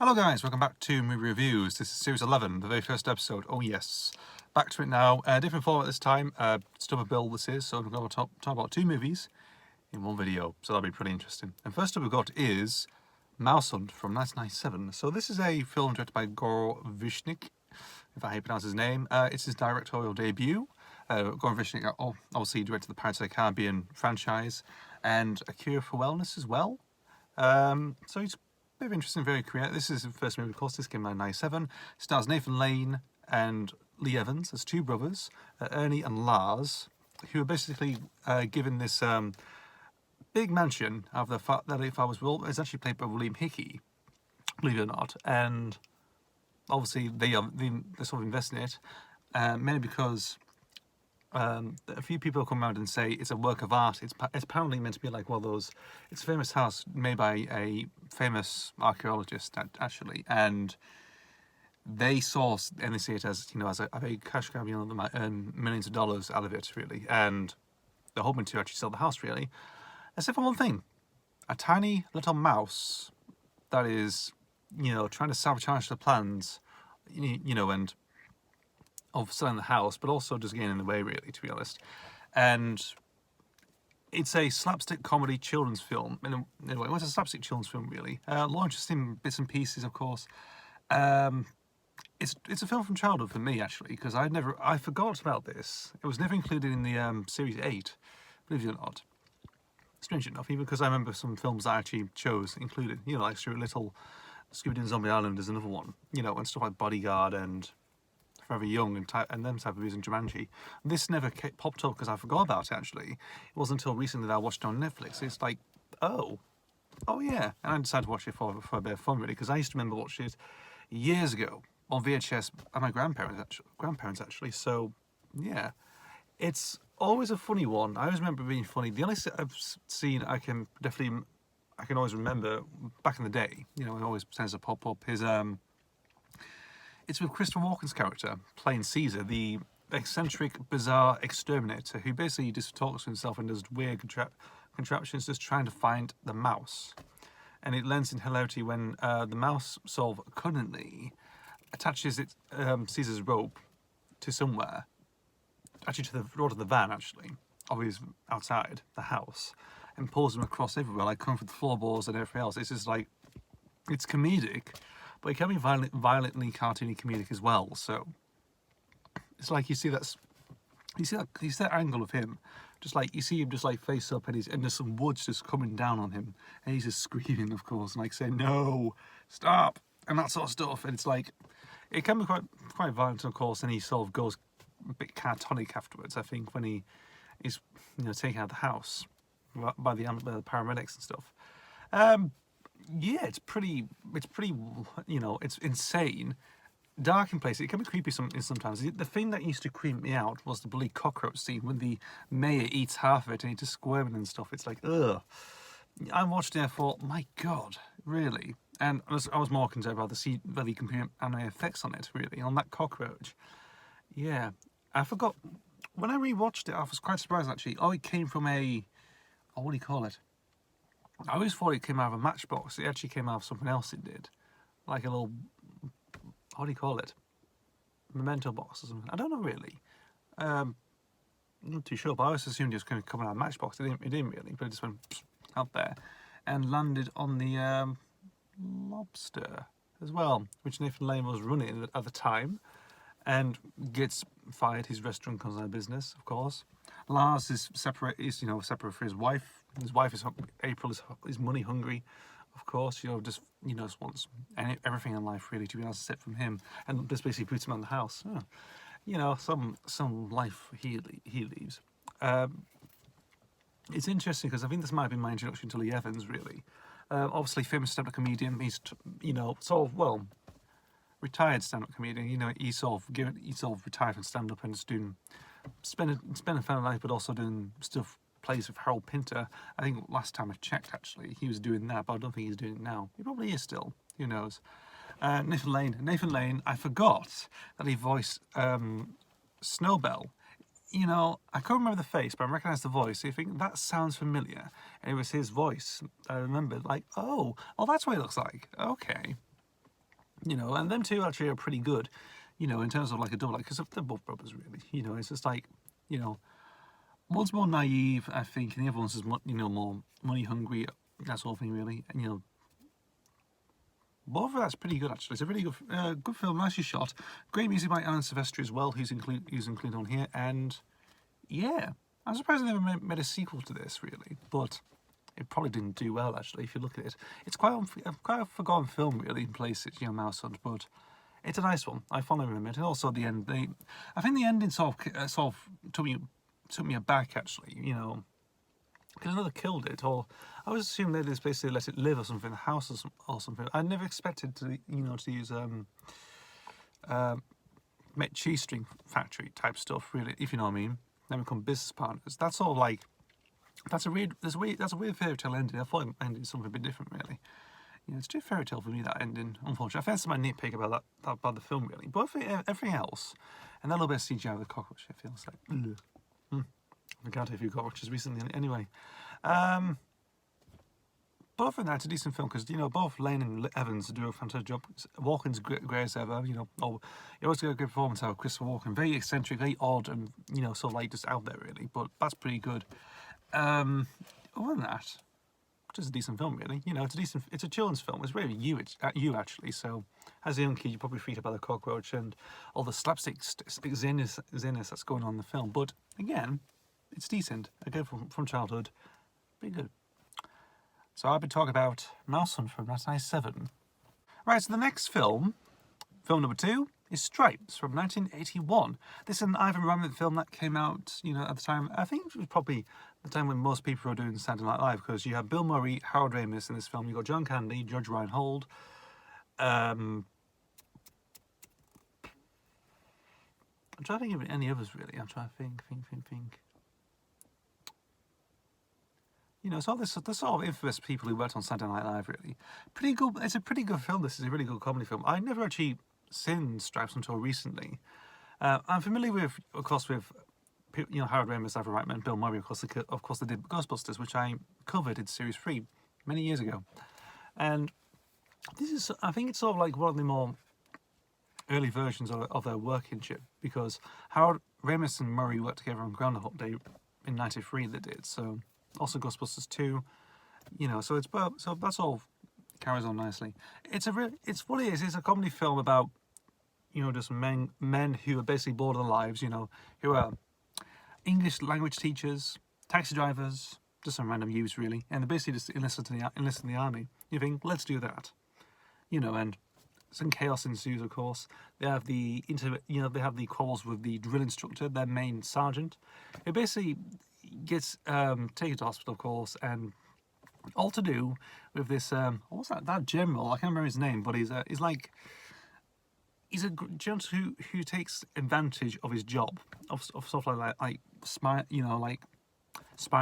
Hello guys, welcome back to Movie Reviews. This is Series 11, the very first episode. Oh yes, back to it now. Different format this time. Still a build this is, so we're going to talk about two movies in one video, so that'll be pretty interesting. And first up we've got is Mouse Hunt from 1997. So this is a film directed by Gore Vishnik, if I pronounce his name. It's his directorial debut. Gore Vishnik obviously directed the Pirates of the Caribbean franchise and A Cure for Wellness as well. So he's very interesting, very creative. This is the first movie, of course. This came out in 1997. Stars Nathan Lane and Lee Evans as two brothers, Ernie and Lars, who are basically given this big mansion of the fact that if I was well, it's actually played by William Hickey, believe it or not. And obviously they sort of invest in it, mainly because a few people come around and say it's a work of art. It's apparently meant to be like one of those. It's a famous house made by a famous archaeologist, actually, and they saw and they see it as as a cash grab. They might earn millions of dollars out of it, really, and they're hoping to actually sell the house, really. Except for one thing: a tiny little mouse that is, trying to sabotage the plans, and of selling the house, but also just getting in the way, really, to be honest. And it's a slapstick comedy children's film. Anyway, it was a slapstick children's film, really. A lot of interesting bits and pieces, of course. It's a film from childhood for me, actually, because I forgot about this. It was never included in the Series 8, believe it or not. Strange enough, even because I remember some films I actually chose included, like Stuart Little, Scooby-Doo and Zombie Island is another one, and stuff like Bodyguard and Forever Young and them type of movies in Jumanji. This never popped up because I forgot about it, actually. It wasn't until recently that I watched it on Netflix. It's like, oh yeah. And I decided to watch it for a bit of fun, really, because I used to remember watching it years ago on VHS by my grandparents actually. So, yeah. It's always a funny one. I always remember it being funny. The only I've seen I can always remember back in the day, it always tends to pop up, is it's with Christopher Walken's character playing Caesar, the eccentric, bizarre exterminator who basically just talks to himself and does weird contraptions just trying to find the mouse. And it lends in hilarity when the mouse sort of cunningly attaches Caesar's rope to somewhere, actually to the road of the van, actually, or he's outside the house, and pulls him across everywhere, like coming for the floorboards and everything else. It's just like, it's comedic, but it can be violently cartoony comedic as well. So it's like you see that angle of him, just like you see him just like face up, and there's some woods just coming down on him, and he's just screaming, of course, and like saying no, stop, and that sort of stuff. And it's like it can be quite violent, of course, and he sort of goes a bit catatonic afterwards. I think when he is taken out of the house by the paramedics and stuff. Yeah, it's pretty, it's insane, dark in places. It can be creepy sometimes. The thing that used to creep me out was the bloody cockroach scene when the mayor eats half of it and he's just squirming and stuff. It's like, ugh. I watched it and I thought, my God, really? And I was more concerned about the computer anime effects on it, really, on that cockroach. Yeah, I forgot. When I rewatched it, I was quite surprised, actually. Oh, it came from what do you call it? I always thought it came out of a matchbox. It actually came out of something else. It did, like a little, what do you call it? Memento box or something. I don't know really. I'm not too sure, but I always assumed it was going to come out of a matchbox. It didn't really, but it just went out there and landed on the lobster as well, which Nathan Lane was running at the time, and gets fired. His restaurant comes out of business, of course. Lars is separate from his wife. His wife April is money hungry, of course. Just wants everything in life, really, to be honest, except from him, and just basically puts him on the house. Some life he leaves. It's interesting because I think this might have been my introduction to Lee Evans, really. Obviously, famous stand-up comedian. He's retired stand-up comedian. He's sort of retired from stand-up and just spending a family life, but also doing stuff. Plays with Harold Pinter. I think last time I checked, actually, he was doing that, but I don't think he's doing it now. He probably is still. Who knows? Nathan Lane. I forgot that he voiced Snowbell. I can't remember the face, but I recognise the voice. So you think that sounds familiar, and it was his voice. I remembered, like, oh, that's what he looks like. Okay. You know, and them two actually are pretty good, you know, in terms of like a double, because they're both brothers, really. You know, it's just like, you know, one's more naive, I think, and the other one's just, you know, more money hungry, that sort of thing, really. And, you know, both of that's pretty good, actually. It's a really good, good film, nicely shot. Great music by Alan Silvestri as well, who's included on here. And, yeah, I'm surprised they never made a sequel to this, really. But it probably didn't do well, actually, if you look at it. It's quite a forgotten film, really, in places, you know, Mouse Hunt, but it's a nice one. I fondly remember it. And also the end, I think the ending sort of took me aback, actually, you know, because another killed it, or I was assuming they just basically let it live or something, the house or something. I never expected to, you know, to use make cheese string factory type stuff, really, if you know what I mean. Then become business partners. That's all like, that's a weird fairy tale ending. I thought it ended something a bit different, really. You know, it's too fairy tale for me, that ending, unfortunately. I think that's my nitpick about that about the film, really. But everything else, and that little bit of CGI with the cockroach, it feels like, I've encountered a few cockroaches recently, anyway. But other than that, it's a decent film because, you know, both Lane and Evans do a fantastic job. Walken's great as ever, you know. Oh, you always get a good performance out of Christopher Walken. Very eccentric, very odd, and, you know, sort of like just out there, really. But that's pretty good. Other than that, just a decent film, really. You know, it's a children's film. It's really you actually. So, as a young kid, you're probably freaked about the cockroach and all the slapstick ziness that's going on in the film. But again, it's decent. Again, from childhood, pretty good. So I've been talking about Mouse Hunt from S11. Right, so the next film number 2, is Stripes from 1981. This is an Ivan Reitman film that came out, you know, at the time. I think it was probably the time when most people were doing Saturday Night Live, because you have Bill Murray, Harold Ramis in this film. You got John Candy, Judge Reinhold. I'm trying to think of any others, really. I'm trying to think. You know, so the sort of infamous people who worked on Saturday Night Live, really. Pretty good. It's a pretty good film. This is a really good comedy film. I never actually seen Stripes until recently. I'm familiar with, of course, with, you know, Harold Ramis, Ivan Reitman, Bill Murray. Of course, they did Ghostbusters, which I covered in Series 3 many years ago. And this is, I think it's sort of like one of the more early versions of their workmanship, because Harold Ramis and Murray worked together on Groundhog Day in '93. They did, so also Ghostbusters 2. You know, so that's all carries on nicely. It's what it is. It's a comedy film about, you know, just men who are basically bored of their lives. You know, who are English language teachers, taxi drivers, just some random youths, really, and they basically just enlist in the army. You think, let's do that, you know, and some chaos ensues. Of course, they have they have the quarrels with the drill instructor, their main sergeant, who basically gets taken to hospital, of course, and all to do with this what's that general? I can't remember his name, but he's a general who takes advantage of his job, of stuff like spying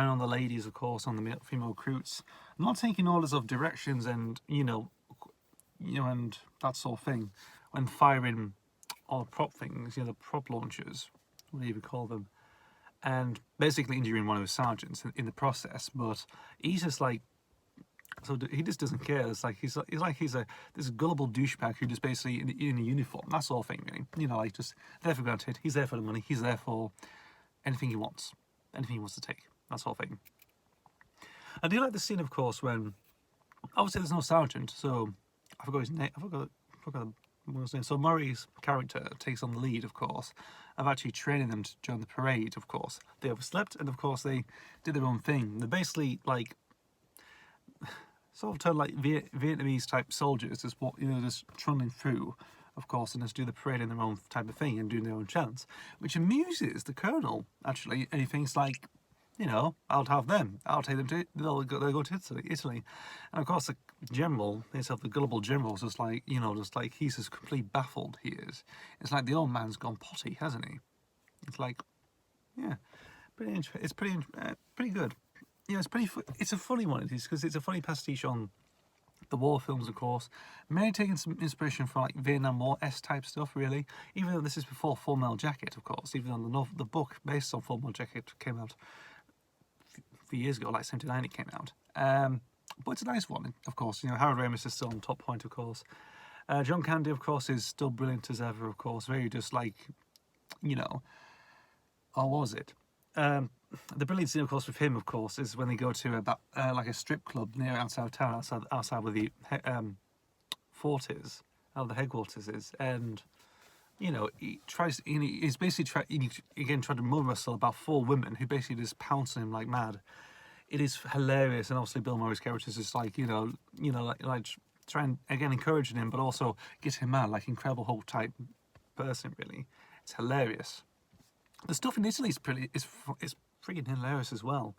on the ladies, of course, on the female recruits, not taking orders of directions, and and that sort of thing, when firing all prop things, you know, the prop launchers, whatever you call them, and basically injuring one of his sergeants in the process. But he's just like, so he just doesn't care. It's like he's this gullible douchebag who just basically in a uniform, that sort of thing, really. You know, like just there for granted. He's there for the money. He's there for anything he wants to take. That sort of thing. I do like the scene, of course, when obviously there's no sergeant, so I forgot his name. I forgot his name. So Murray's character takes on the lead, of course, of actually training them to join the parade. Of course, they overslept, and of course they did their own thing. They're basically like sort of turned like Vietnamese type soldiers, just trundling through, of course, and just do the parade in their own type of thing and doing their own chants, which amuses the colonel, actually. And he thinks like, you know, I'll have them. I'll take them to. They'll go to Italy, and of course the general, himself, the gullible general, is just like, you know, just like he's as completely baffled he is. It's like the old man's gone potty, hasn't he? It's like, yeah, it's pretty good. Yeah, it's a funny one, it is, because it's a funny pastiche on the war films, of course. Mainly taking some inspiration from like Vietnam War-esque type stuff, really. Even though this is before Full Metal Jacket, of course. Even though the book based on Full Metal Jacket came out a few years ago, like '79 it came out. But it's a nice one, of course. You know, Harold Ramis is still on top point, of course. John Candy, of course, is still brilliant as ever, of course. Very just like, you know, or was it? The brilliant scene, of course, with him, of course, is when they go to like a strip club near outside of town, outside where the fort is, how the headquarters is, and you know, he's basically trying to mum wrestle about 4 women who basically just pounce on him like mad. It is hilarious, and obviously Bill Murray's character is just like, like trying again encouraging him, but also getting him mad, like Incredible Hulk type person. Really, it's hilarious. The stuff in Italy is freaking hilarious as well.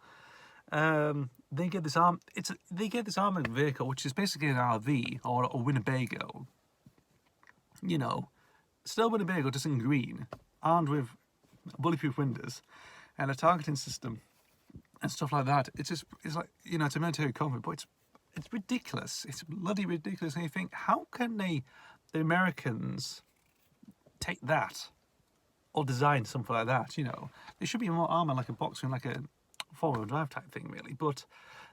They get this armored vehicle, which is basically an RV or a Winnebago. You know, still Winnebago, just in green, armed with bulletproof windows and a targeting system and stuff like that. It's like, it's a military combat, but it's ridiculous. It's bloody ridiculous. And you think, how can the Americans take that or design something like that? There should be more armor, like a boxer and like a 4-wheel drive type thing, really. But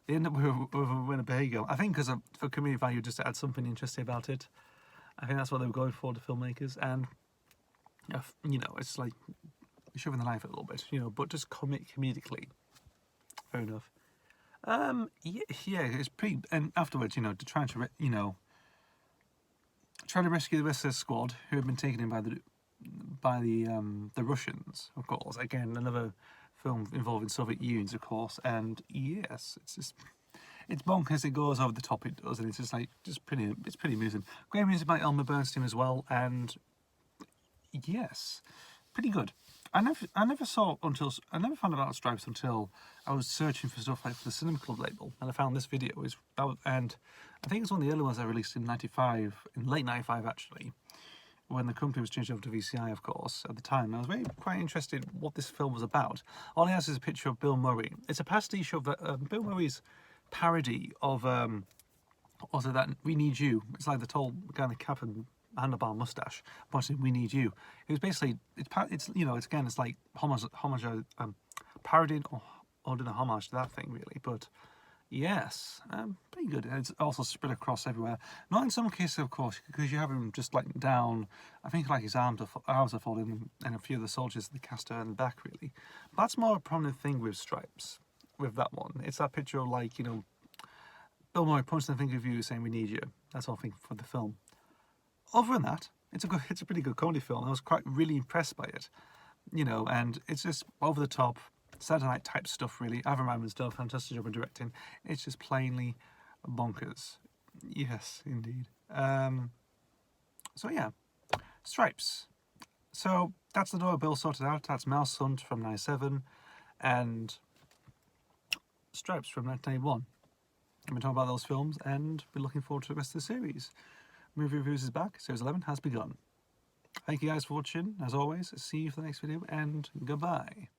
they end up with a Winnebago. I think because for community value, just to add something interesting about it. I think that's what they were going for, the filmmakers, and it's like shoving the knife a little bit, but just comedically. Fair enough. Yeah, it's pretty. And afterwards, trying to rescue the rest of the squad who had been taken in by the Russians, of course. Again, another film involving Soviet Unions, of course. And yes, it's bonkers. It goes over the top. It does, and it's pretty amusing. Great music by Elmer Bernstein as well, and yes, pretty good. I never found out Stripes until I was searching for stuff like for the Cinema Club label, and I found this video. And I think it's one of the early ones I released in '95, in late '95 actually, when the company was changed over to VCI, of course. At the time, I was quite interested what this film was about. All he has is a picture of Bill Murray. It's a pastiche of Bill Murray's parody of also that We Need You. It's like the tall guy in the cap and handlebar mustache pointing We Need You. It was basically it's like parodying or doing a homage to that thing, really. But yes, pretty good. And it's also spread across everywhere. Not in some cases, of course, because you have him just like down. I think like his arms are falling, and a few of the soldiers, the cast are in the back, really. But that's more a prominent thing with Stripes. With that one, it's that picture of like Bill Murray pointing the finger of you saying We Need You. That's all I think for the film. Other than that, it's a pretty good comedy film. I was really impressed by it, and it's just over the top Saturday Night type stuff. Really, Ivan Reitman's done a fantastic job in directing. It's just plainly bonkers. Yes, indeed. So yeah, Stripes. So that's the door Bill sorted out. That's Mouse Hunt from '97, and Stripes from 1981. I've been talking about those films, and we're looking forward to the rest of the series. Movie Reviews is back. Series 11 has begun. Thank you guys for watching. As always, see you for the next video, and goodbye.